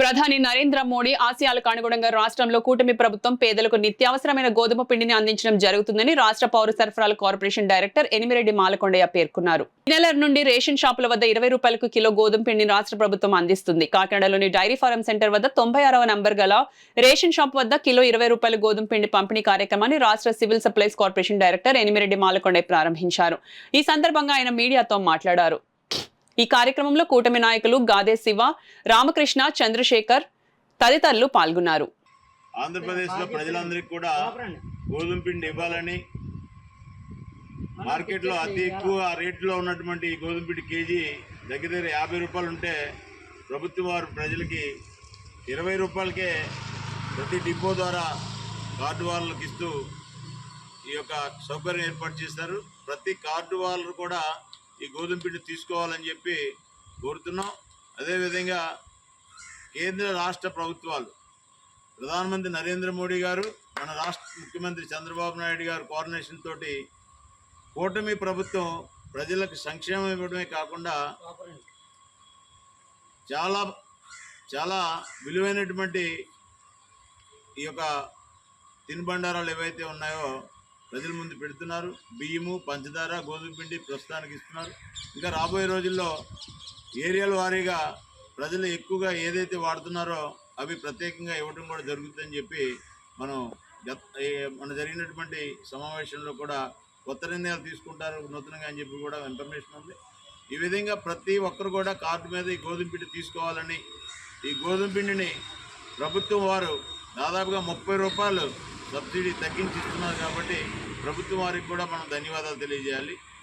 ప్రధాని నరేంద్ర మోడీ ఆశయాలకు అనుగుణంగా రాష్ట్రంలో కూటమి ప్రభుత్వం పేదలకు నిత్యావసరమైన గోధుమ పిండిని అందించడం జరుగుతుందని రాష్ట్ర పౌర సరఫరాల కార్పొరేషన్ డైరెక్టర్ ఎనిమిరెడ్డి మాలకొండయ్య పేర్కొన్నారు. ఈ నెల నుండి రేషన్ షాపుల వద్ద 20 రూపాయలకు కిలో గోధుమ పిండిని రాష్ట్ర ప్రభుత్వం అందిస్తుంది. కాకినాడలోని డైరీ ఫారం సెంటర్ వద్ద 96వ నంబర్ గల రేషన్ షాప్ వద్ద కిలో 20 రూపాయల గోధుమ పిండి పంపిణీ కార్యక్రమాన్ని రాష్ట్ర civil supplies corporation director Enimireddy Malakondaiah ప్రారంభించారు. ఈ సందర్భంగా ఆయన మీడియాతో మాట్లాడారు. ఈ కార్యక్రమంలో కూటమి నాయకులు గాదే శివ, రామకృష్ణ, చంద్రశేఖర్ తదితరులు పాల్గొన్నారు. ఆంధ్రప్రదేశ్లో ప్రజలందరికీ కూడా గోధుమ పిండి ఇవ్వాలని, మార్కెట్లో అతి ఎక్కువ రేట్లో ఉన్నటువంటి గోధుమ పిండి కేజీ దగ్గర 50 రూపాయలు ఉంటే ప్రభుత్వం వారు ప్రజలకి 20 రూపాయలకే ప్రతి డిపో ద్వారా కార్డు వాళ్ళకి ఇస్తూ ఈ యొక్క సౌకర్యం ఏర్పాటు చేస్తారు. ప్రతి కార్డు వాళ్ళు కూడా ఈ గోధుమ పిండి తీసుకోవాలని చెప్పి కోరుతున్నాం. అదేవిధంగా కేంద్ర రాష్ట్ర ప్రభుత్వాలు, ప్రధానమంత్రి నరేంద్ర మోడీ గారు, మన రాష్ట్ర ముఖ్యమంత్రి చంద్రబాబు నాయుడు గారు కోఆర్డినేషన్ తోటి కూటమి ప్రభుత్వం ప్రజలకు సంక్షేమం ఇవ్వడమే కాకుండా చాలా చాలా విలువైనటువంటి ఈ యొక్క తినుబండారాలు ఏవైతే ఉన్నాయో ప్రజల ముందు పెడుతున్నారు. బియ్యము, పంచదార, గోధుమ పిండి ప్రస్తుతానికి ఇస్తున్నారు. ఇంకా రాబోయే రోజుల్లో ఏరియాల వారీగా ప్రజలు ఎక్కువగా ఏదైతే వాడుతున్నారో అవి ప్రత్యేకంగా ఇవ్వడం కూడా జరుగుతుందని చెప్పి మన జరిగినటువంటి సమావేశంలో కూడా కొత్త నిర్ణయాలు తీసుకుంటారు నూతనంగా అని చెప్పి కూడా ఇన్ఫర్మేషన్ ఉంది. ఈ విధంగా ప్రతి ఒక్కరు కూడా కార్డు మీద ఈ గోధుమ పిండి తీసుకోవాలని, ఈ గోధుమ పిండిని ప్రభుత్వం వారు దాదాపుగా 30 రూపాయలు సబ్సిడీ తగ్గించి ఇస్తున్నారు కాబట్టి ప్రభుత్వం వారికి కూడా మనం ధన్యవాదాలు తెలియజేయాలి.